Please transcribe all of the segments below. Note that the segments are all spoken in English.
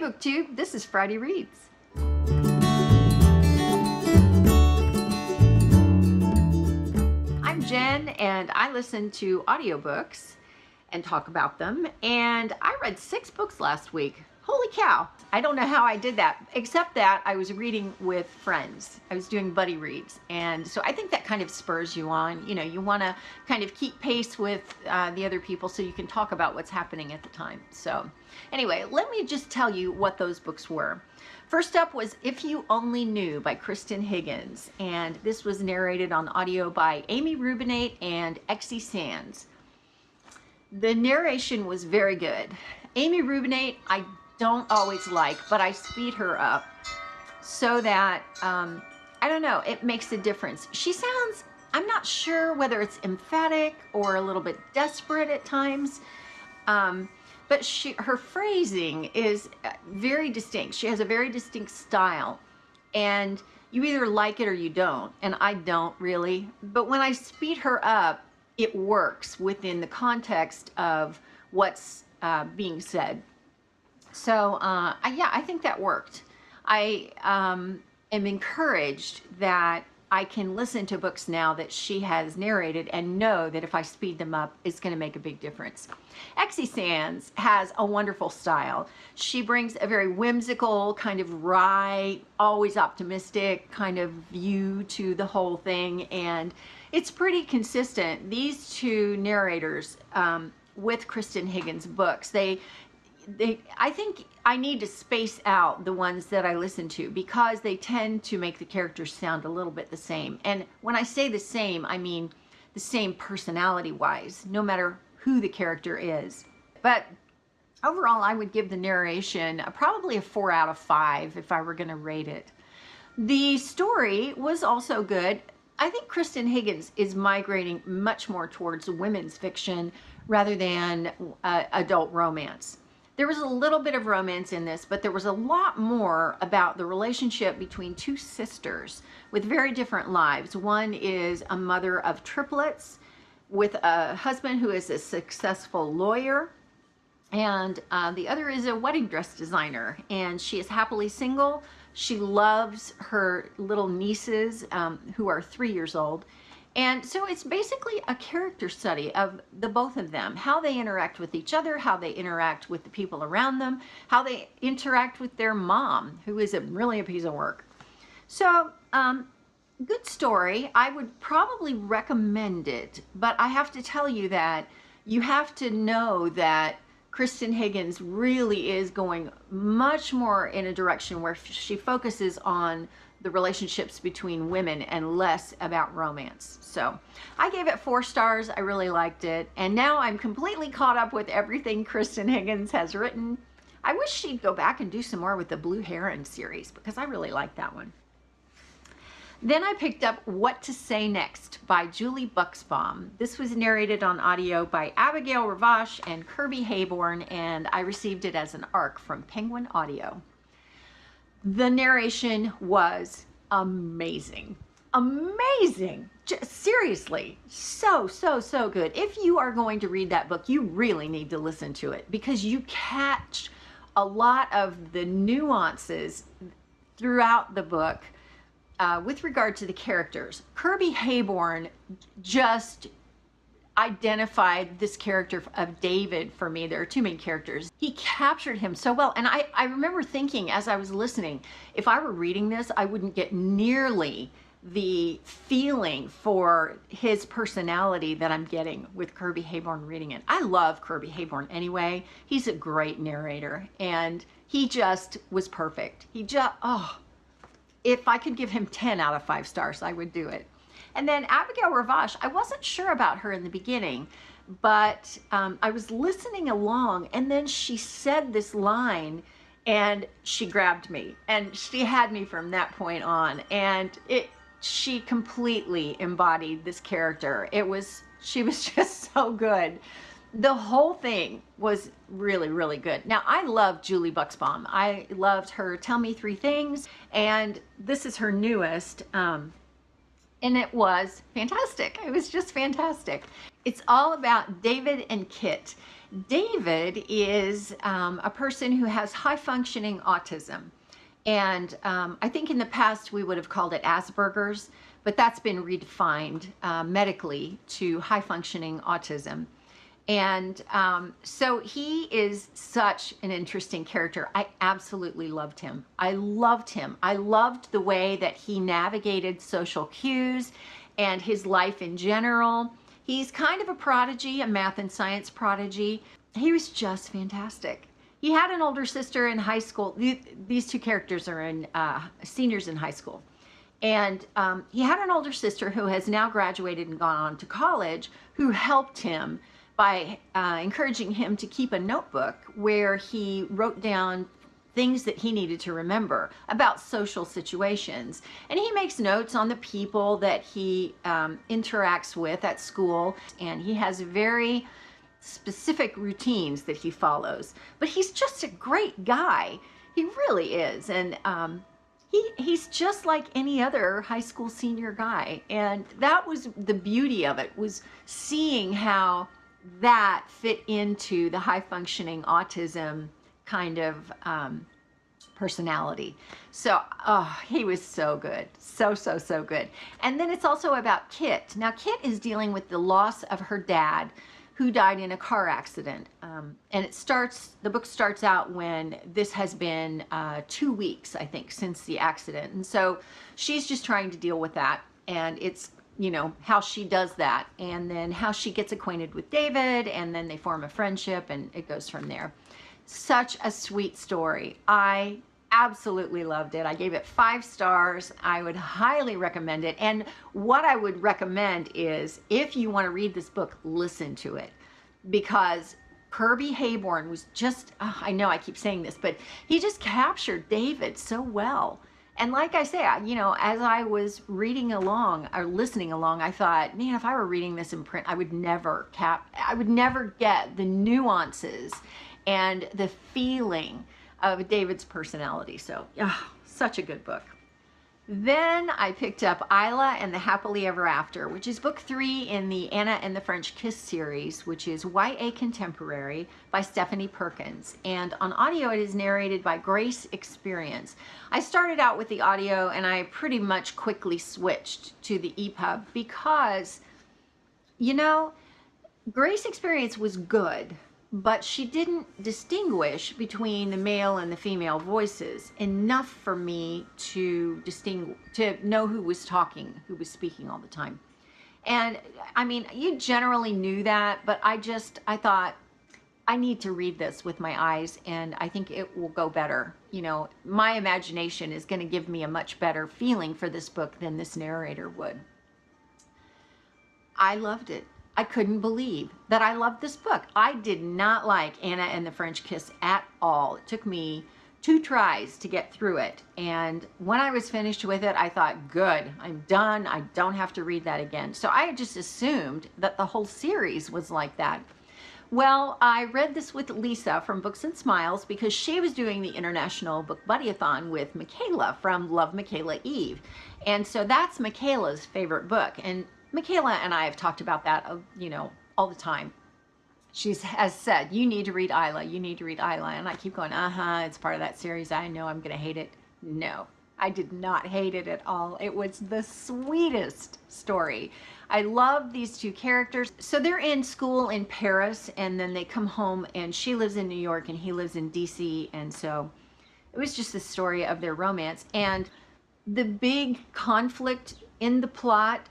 Hi BookTube, this is Friday Reads. I'm Jen and I listen to audiobooks and talk about them, and I read 6 books last week. Holy cow! I don't know how I did that, except that I was reading with friends. I was doing buddy reads, and so I think that kind of spurs you on. You know, you want to kind of keep pace with the other people so you can talk about what's happening at the time. So anyway, let me just tell you what those books were. First up was If You Only Knew by Kristan Higgins, and this was narrated on audio by Amy Rubinate and Exie Sands. The narration was very good. Amy Rubinate, I don't always like, but I speed her up so that, I don't know, it makes a difference. She sounds, I'm not sure whether it's emphatic or a little bit desperate at times, but her phrasing is very distinct. She has a very distinct style, and you either like it or you don't, and I don't really. But when I speed her up, it works within the context of what's being said. So yeah, I think that worked. I am encouraged that I can listen to books now that she has narrated and know that if I speed them up, it's going to make a big difference. Exie Sands has a wonderful style. She brings a very whimsical, kind of wry, always optimistic kind of view to the whole thing, and it's pretty consistent. These two narrators with Kristan Higgins books, I think I need to space out the ones that I listen to because they tend to make the characters sound a little bit the same. And when I say the same, I mean the same personality-wise, no matter who the character is. But overall, I would give the narration probably a 4 out of 5 if I were going to rate it. The story was also good. I think Kristan Higgins is migrating much more towards women's fiction rather than adult romance. There was a little bit of romance in this, but there was a lot more about the relationship between two sisters with very different lives. One is a mother of triplets with a husband who is a successful lawyer, and the other is a wedding dress designer, and she is happily single. She loves her little nieces who are 3 years old. And so it's basically a character study of the both of them, how they interact with each other, how they interact with the people around them, how they interact with their mom, who is really a piece of work. So, good story. I would probably recommend it, but I have to tell you that you have to know that Kristan Higgins really is going much more in a direction where she focuses on the relationships between women and less about romance. So I gave it 4 stars. I really liked it. And now I'm completely caught up with everything Kristan Higgins has written. I wish she'd go back and do some more with the Blue Heron series because I really like that one. Then I picked up What to Say Next by Julie Buxbaum. This was narrated on audio by Abigail Ravache and Kirby Hayborn, and I received it as an ARC from Penguin Audio. The narration was amazing. Amazing. Seriously, so good. If you are going to read that book, you really need to listen to it because you catch a lot of the nuances throughout the book with regard to the characters. Kirby Hayborn just identified this character of David for me. There are 2 main characters. He captured him so well. And I remember thinking as I was listening, if I were reading this, I wouldn't get nearly the feeling for his personality that I'm getting with Kirby Hayborn reading it. I love Kirby Hayborn anyway. He's a great narrator and he just was perfect. He just, if I could give him 10 out of 5 stars, I would do it. And then Abigail Ravache, I wasn't sure about her in the beginning, but I was listening along and then she said this line and she grabbed me and she had me from that point on, and she completely embodied this character. She was just so good. The whole thing was really good. Now, I love Julie Buxbaum. I loved her Tell Me 3 Things, and this is her newest, and it was fantastic. It was just fantastic. It's all about David and Kit, David is a person who has high functioning autism. And I think in the past we would have called it Asperger's, but that's been redefined medically to high functioning autism. And so he is such an interesting character. I absolutely loved him. I loved him. I loved the way that he navigated social cues and his life in general. He's kind of a prodigy, a math and science prodigy. He was just fantastic. He had an older sister in high school. These two characters are seniors in high school. And he had an older sister who has now graduated and gone on to college, who helped him by encouraging him to keep a notebook where he wrote down things that he needed to remember about social situations. And he makes notes on the people that he interacts with at school. And he has very specific routines that he follows. But he's just a great guy. He really is. And he's just like any other high school senior guy. And that was the beauty of it, was seeing how that fit into the high functioning autism kind of personality. So, oh, he was so good. So good. And then it's also about Kit. Now, Kit is dealing with the loss of her dad, who died in a car accident. And the book starts out when this has been 2 weeks, I think, since the accident. And so she's just trying to deal with that. And it's, how she does that, and then how she gets acquainted with David, and then they form a friendship, and it goes from there. Such a sweet story. I absolutely loved it. I gave it 5 stars. I would highly recommend it. And what I would recommend is, if you want to read this book, listen to it, because Kirby Hayborn was just, I know I keep saying this, but he just captured David so well. And like I say, as I was reading along or listening along, I thought, man, if I were reading this in print, I would never get the nuances and the feeling of David's personality. So, such a good book. Then I picked up Isla and the Happily Ever After, which is book 3 in the Anna and the French Kiss series, which is YA Contemporary by Stephanie Perkins. And on audio, it is narrated by Grace Experience. I started out with the audio, and I pretty much quickly switched to the EPUB because, Grace Experience was good, but she didn't distinguish between the male and the female voices enough for me to know who was talking, who was speaking all the time. And I mean, you generally knew that, but I thought, I need to read this with my eyes, and I think it will go better. My imagination is going to give me a much better feeling for this book than this narrator would. I loved it. I couldn't believe that I loved this book. I did not like Anna and the French Kiss at all. It took me 2 tries to get through it. And when I was finished with it, I thought, good, I'm done. I don't have to read that again. So I just assumed that the whole series was like that. Well, I read this with Lisa from Books and Smiles because she was doing the International Book Buddy-a-thon with Michaela from Love Michaela Eve. And so that's Michaela's favorite book. And Michaela and I have talked about that, all the time. She has said, you need to read Isla, you need to read Isla. And I keep going, it's part of that series. I know I'm going to hate it. No, I did not hate it at all. It was the sweetest story. I love these 2 characters. So they're in school in Paris, and then they come home, and she lives in New York and he lives in DC. And so it was just the story of their romance. And the big conflict in the plot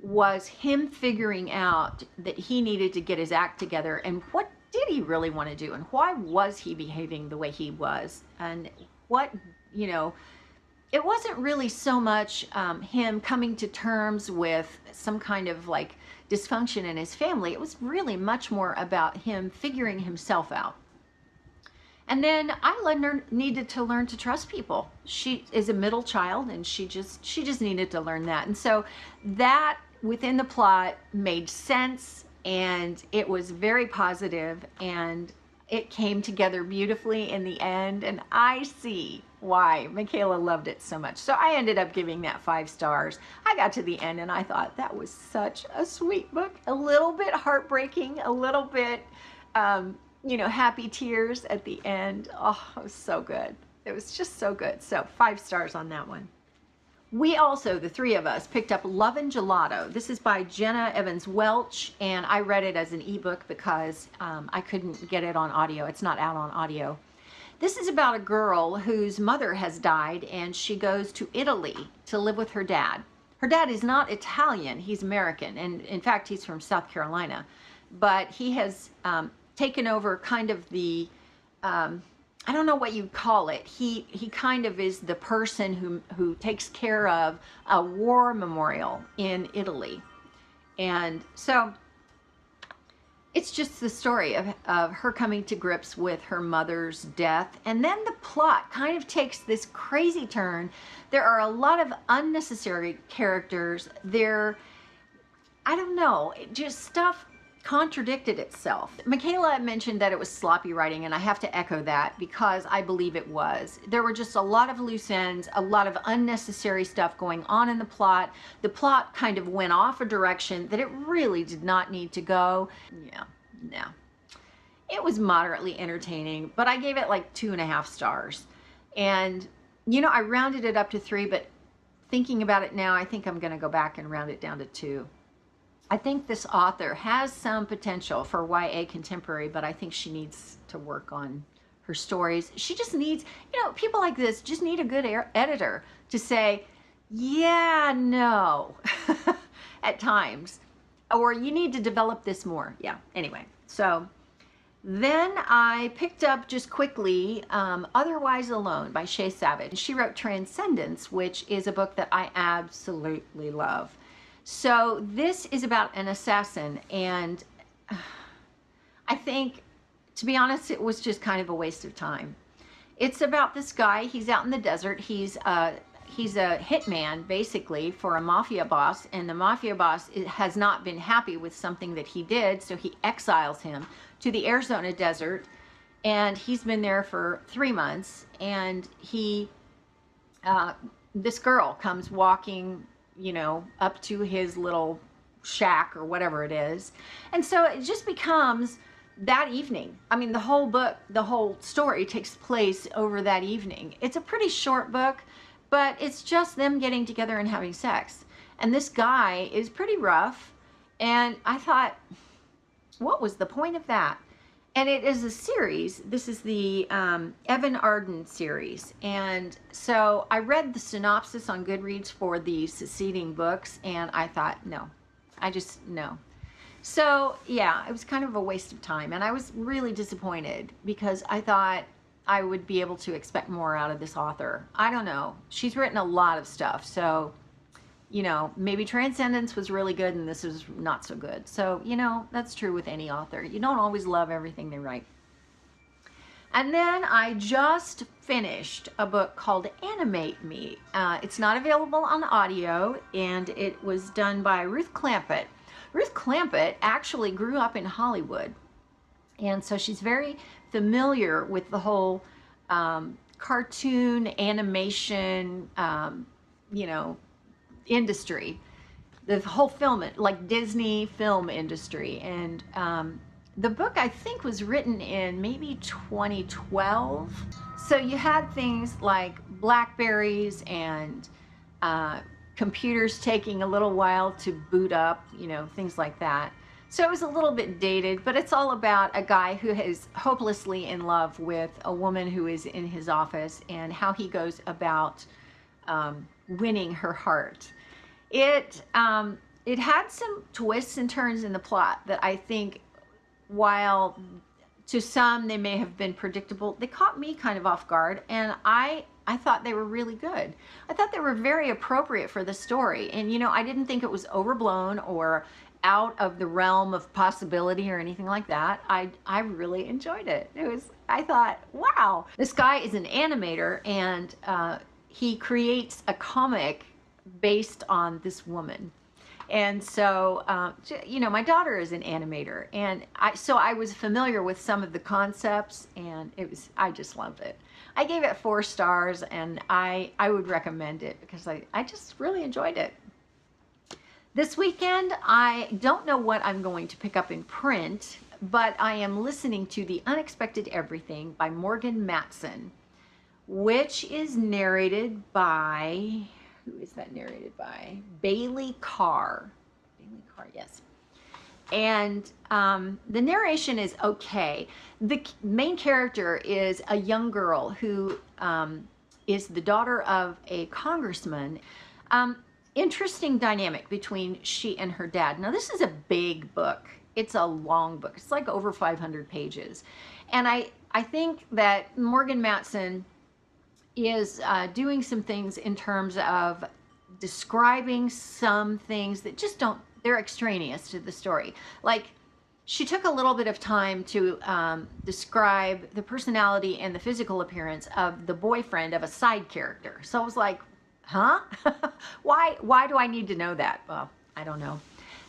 was him figuring out that he needed to get his act together, and what did he really want to do, and why was he behaving the way he was, and what, it wasn't really so much him coming to terms with some kind of like dysfunction in his family. It was really much more about him figuring himself out. And then Isla needed to learn to trust people. She is a middle child, and she just needed to learn that. And so that within the plot made sense, and it was very positive, and it came together beautifully in the end. And I see why Michaela loved it so much. So I ended up giving that 5 stars. I got to the end and I thought that was such a sweet book, a little bit heartbreaking, a little bit you know, happy tears at the end. Oh, it was so good. It was just so good. So 5 stars on that one. We also, the 3 of us, picked up Love and Gelato. This is by Jenna Evans Welch, and I read it as an ebook because I couldn't get it on audio. It's not out on audio. This is about a girl whose mother has died, and she goes to Italy to live with her dad. Her dad is not Italian, he's American, and in fact he's from South Carolina, but he has taken over kind of the, I don't know what you'd call it. He kind of is the person who takes care of a war memorial in Italy. And so it's just the story of her coming to grips with her mother's death. And then the plot kind of takes this crazy turn. There are a lot of unnecessary characters. I don't know, just stuff contradicted itself. Michaela mentioned that it was sloppy writing, and I have to echo that because I believe it was. There were just a lot of loose ends, a lot of unnecessary stuff going on in the plot. The plot kind of went off a direction that it really did not need to go. Yeah, no. It was moderately entertaining, but I gave it like 2.5 stars. And, you know, I rounded it up to 3, but thinking about it now, I think I'm going to go back and round it down to 2. I think this author has some potential for YA contemporary, but I think she needs to work on her stories. She just needs, you know, people like this just need a good editor to say, yeah, no, at times, or you need to develop this more. Yeah, anyway, so then I picked up just quickly Otherwise Alone by Shea Savage. She wrote Transcendence, which is a book that I absolutely love. So this is about an assassin, and I think, to be honest, it was just kind of a waste of time. It's about this guy. He's out in the desert. He's a hitman, basically, for a mafia boss, and the mafia boss has not been happy with something that he did, so he exiles him to the Arizona desert, and he's been there for 3 months, and this girl comes walking, you know, up to his little shack or whatever it is. And so it just becomes that evening. I mean, the whole book, the whole story takes place over that evening. It's a pretty short book, but it's just them getting together and having sex. And this guy is pretty rough. And I thought, what was the point of that? And it is a series. This is the Evan Arden series. And so I read the synopsis on Goodreads for the succeeding books, and I thought, no, no. So yeah, it was kind of a waste of time. And I was really disappointed because I thought I would be able to expect more out of this author. I don't know. She's written a lot of stuff. So, you know, maybe Transcendence was really good and this is not so good. So, you know, that's true with any author. You don't always love everything they write. And then I just finished a book called Animate Me. It's not available on audio, and it was done by Ruth Clampett. Ruth Clampett actually grew up in Hollywood, and so she's very familiar with the whole cartoon animation, you know, industry, the whole film, like Disney film industry. And the book, I think, was written in maybe 2012. So you had things like Blackberries and computers taking a little while to boot up, you know, things like that. So it was a little bit dated, but it's all about a guy who is hopelessly in love with a woman who is in his office and how he goes about winning her heart. It had some twists and turns in the plot that I think, while to some they may have been predictable, they caught me kind of off guard, and I thought they were really good. I thought they were very appropriate for the story, and you know, I didn't think it was overblown or out of the realm of possibility or anything like that. I really enjoyed it. I thought, wow, this guy is an animator, and he creates a comic based on this woman. And so, you know, my daughter is an animator, and so I was familiar with some of the concepts, and I just loved it. I gave it 4 stars, and I would recommend it because I just really enjoyed it. This weekend, I don't know what I'm going to pick up in print. but I am listening to The Unexpected Everything by Morgan Matson, which is narrated by, who is that narrated by? Bailey Carr. Bailey Carr, yes. And the narration is okay. The main character is a young girl who is the daughter of a congressman. Interesting dynamic between she and her dad. Now, this is a big book. It's a long book. It's like over 500 pages. And I think that Morgan Matson is doing some things in terms of describing some things that just don't, they're extraneous to the story. Like, she took a little bit of time to describe the personality and the physical appearance of the boyfriend of a side character. So I was like, huh? Why do I need to know that? Well, I don't know.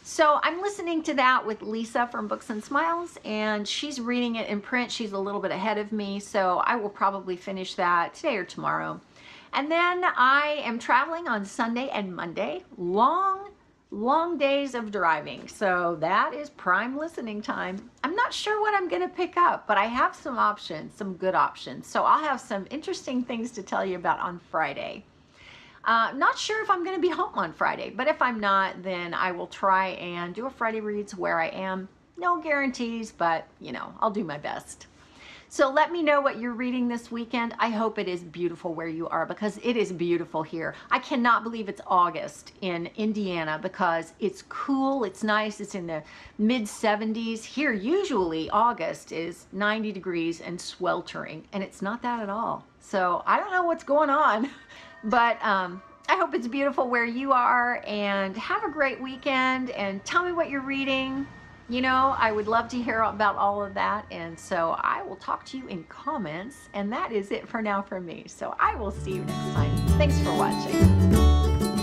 So I'm listening to that with Lisa from Books and Smiles, and she's reading it in print. She's a little bit ahead of me, so I will probably finish that today or tomorrow. And then I am traveling on Sunday and Monday. Long days of driving, so that is prime listening time. I'm not sure what I'm going to pick up, but I have some options, some good options. So I'll have some interesting things to tell you about on Friday. Not sure if I'm going to be home on Friday, but if I'm not, then I will try and do a Friday Reads where I am. No guarantees, but you know, I'll do my best. So let me know what you're reading this weekend. I hope it is beautiful where you are, because it is beautiful here. I cannot believe it's August in Indiana because it's cool, it's nice, it's in the mid 70s. Here, usually August is 90 degrees and sweltering, and it's not that at all. So I don't know what's going on, but I hope it's beautiful where you are, and have a great weekend, and tell me what you're reading. You know, I would love to hear about all of that, and so I will talk to you in comments, and that is it for now from me. So I will see you next time. Thanks for watching.